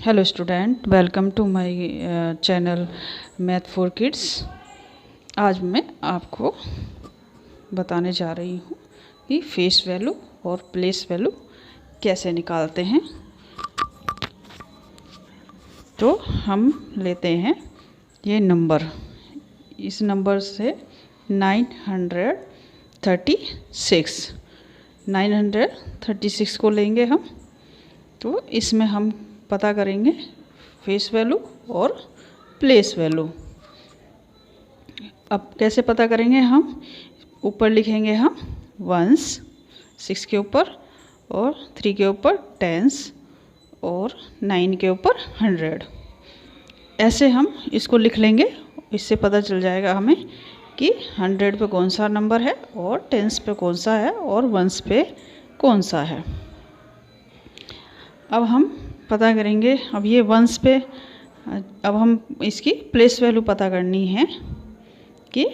Hello student, welcome to my channel math for kids. आज मैं आपको बताने जा रही हूँ कि फेस वैल्यू और प्लेस वैल्यू कैसे निकालते हैं। तो हम लेते हैं ये नंबर, इस नंबर से 936 को लेंगे हम। तो इसमें हम पता करेंगे फेस वैल्यू और प्लेस वैल्यू। अब कैसे पता करेंगे हम? ऊपर लिखेंगे हम वंस 6 के ऊपर, और 3 के ऊपर टेंस, और 9 के ऊपर 100। ऐसे हम इसको लिख लेंगे। इससे पता चल जाएगा हमें कि 100 पे कौन सा नंबर है, और टेंस पे कौन सा है, और वंस पे कौन सा है। अब हम पता करेंगे, अब ये वंस पे, अब हम इसकी प्लेस वैल्यू पता करनी है कि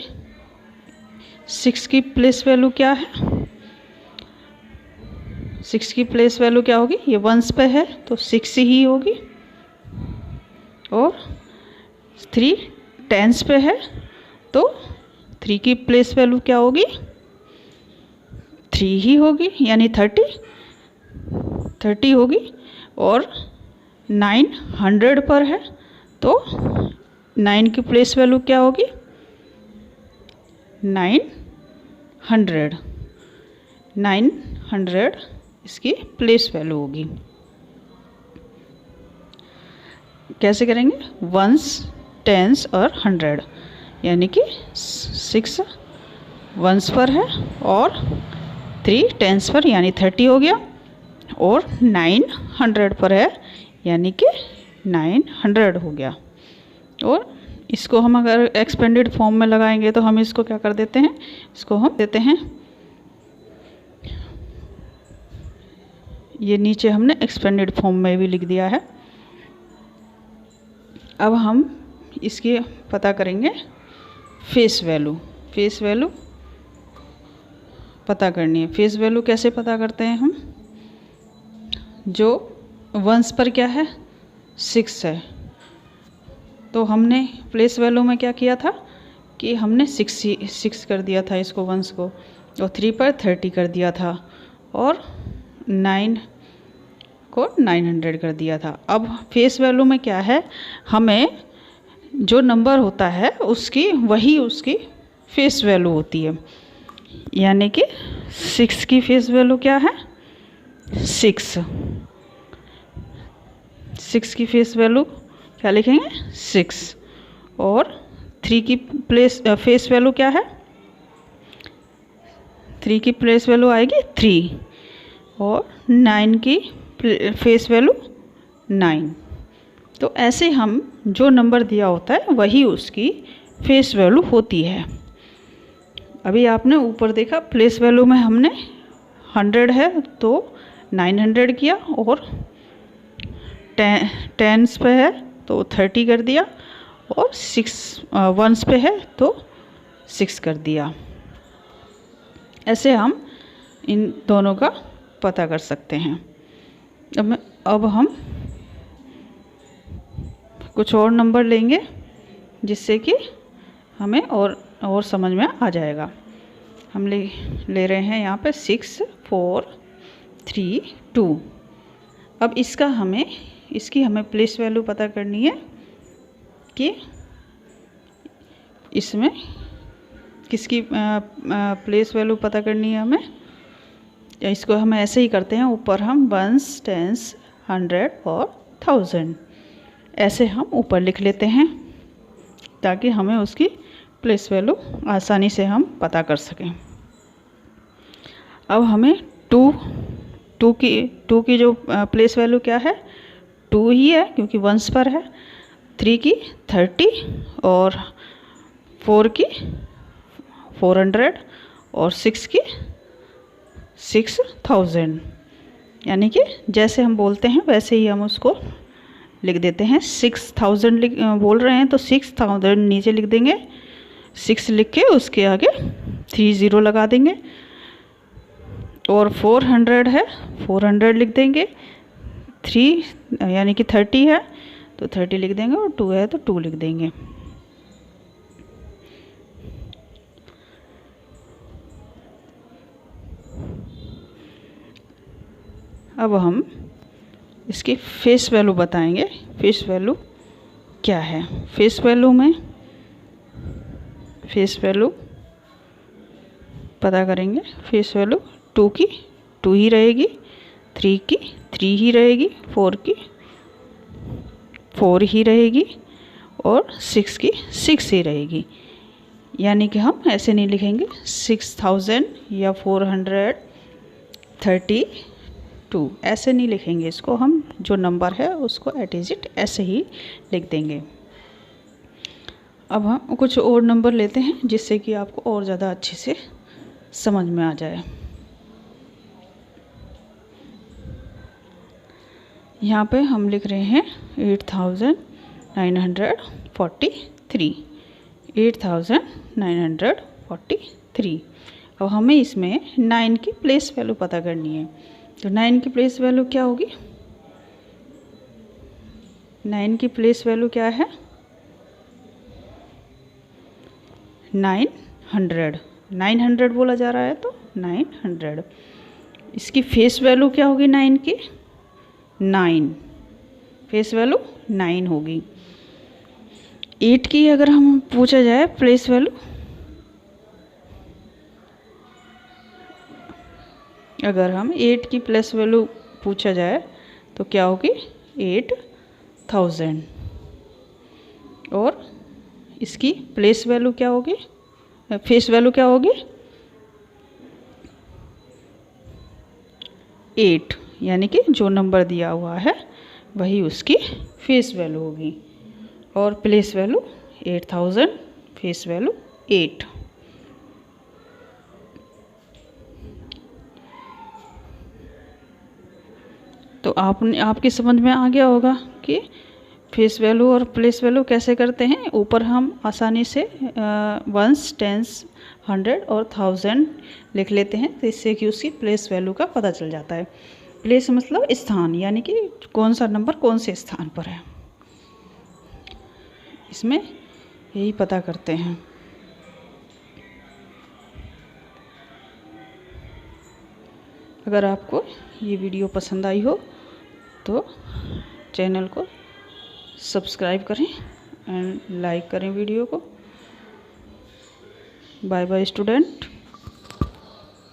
6 की प्लेस वैल्यू क्या है। 6 की प्लेस वैल्यू क्या होगी? ये वंस पे है तो 6 ही होगी, और 3 टेंस पे है तो 3 की प्लेस वैल्यू क्या होगी? 3 ही होगी, यानी 30 होगी। और 9 100 पर है तो 9 की प्लेस वैल्यू क्या होगी? 900 इसकी प्लेस वैल्यू होगी। कैसे करेंगे? वंस, टेंस और 100, यानी कि 6 वंस पर है और 3 टेंस पर, यानी 30 हो गया, और 9 100 पर है, यानी कि 900 हो गया। और इसको हम अगर एक्सपेंडेड फॉर्म में लगाएंगे तो हम इसको क्या कर देते हैं? इसको हम देते हैं, ये नीचे हमने एक्सपेंडेड फॉर्म में भी लिख दिया है। अब हम इसके पता करेंगे फेस वैल्यू। फेस वैल्यू पता करनी है। फेस वैल्यू कैसे पता करते हैं हम? जो वंस पर क्या है? 6 है, तो हमने प्लेस वैल्यू में क्या किया था कि हमने 6 कर दिया था इसको, वंस को, और 3 पर 30 कर दिया था, और 9 को 900 कर दिया था। अब फेस वैल्यू में क्या है? हमें जो नंबर होता है उसकी वही उसकी फेस वैल्यू होती है, यानी कि 6 की फेस वैल्यू क्या है? 6 की फेस वैल्यू क्या लिखेंगे? 6। और 3 की फेस वैल्यू क्या है? 3 की प्लेस वैल्यू आएगी 3, और 9 की फेस वैल्यू 9। तो ऐसे हम जो नंबर दिया होता है वही उसकी फेस वैल्यू होती है। अभी आपने ऊपर देखा, प्लेस वैल्यू में हमने 100 है तो 900 किया, और टेंस पे है तो 30 कर दिया, और 6 वंस पे है तो 6 कर दिया। ऐसे हम इन दोनों का पता कर सकते हैं। अब हम कुछ और नंबर लेंगे जिससे कि हमें और समझ में आ जाएगा। हम ले रहे हैं यहाँ पे 6 4 3 2। अब इसकी हमें प्लेस वैल्यू पता करनी है कि इसमें किसकी प्लेस वैल्यू पता करनी है हमें। इसको हम ऐसे ही करते हैं, ऊपर हम वंस, टेंस, 100 और 1000 ऐसे हम ऊपर लिख लेते हैं, ताकि हमें उसकी प्लेस वैल्यू आसानी से हम पता कर सकें। अब हमें 2 की जो प्लेस वैल्यू क्या है? 2 ही है, क्योंकि वंस पर है। 3 की 30, और 4 की 400, और 6 की 6000, यानी कि जैसे हम बोलते हैं वैसे ही हम उसको लिख देते हैं। 6000 बोल रहे हैं तो 6000 नीचे लिख देंगे, 6 लिख के उसके आगे 30 लगा देंगे, और 400 है 400 लिख देंगे, 3 यानी कि 30 है तो 30 लिख देंगे, और 2 है तो 2 लिख देंगे। अब हम इसकी फेस वैल्यू बताएंगे। फेस वैल्यू क्या है? फेस वैल्यू में फेस वैल्यू पता करेंगे। फेस वैल्यू 2 की 2 ही रहेगी, 3 की 3 ही रहेगी, 4 की 4 ही रहेगी, और 6 की 6 ही रहेगी। यानी कि हम ऐसे नहीं लिखेंगे 6000 या 432, ऐसे नहीं लिखेंगे इसको। हम जो नंबर है उसको एट इट ऐसे ही लिख देंगे। अब हम कुछ और नंबर लेते हैं जिससे कि आपको और ज़्यादा अच्छे से समझ में आ जाए। यहाँ पे हम लिख रहे हैं 8943, 8943। अब हमें इसमें 9 की प्लेस वैल्यू पता करनी है। तो 9 की प्लेस वैल्यू क्या होगी? 9 की प्लेस वैल्यू क्या है? 900 बोला जा रहा है तो 900। इसकी फेस वैल्यू क्या होगी 9 की? 9, फेस वैल्यू 9 होगी। 8 की अगर हम पूछा जाए प्लेस वैल्यू, अगर हम 8 की प्लेस वैल्यू पूछा जाए तो क्या होगी? 8000। और इसकी प्लेस वैल्यू क्या होगी? फेस वैल्यू क्या होगी? 8, यानी कि जो नंबर दिया हुआ है वही उसकी फेस वैल्यू होगी। और प्लेस वैल्यू 8000, फेस वैल्यू 8। तो आपकी समझ में आ गया होगा कि फेस वैल्यू और प्लेस वैल्यू कैसे करते हैं। ऊपर हम आसानी से वंस, टेंस, 100 और 1000 लिख लेते हैं, तो इससे कि उसकी प्लेस वैल्यू का पता चल जाता है। प्लेस मतलब स्थान, यानी कि कौन सा नंबर कौन से स्थान पर है, इसमें यही पता करते हैं। अगर आपको ये वीडियो पसंद आई हो तो चैनल को सब्सक्राइब करें एंड लाइक करें वीडियो को। Bye bye student.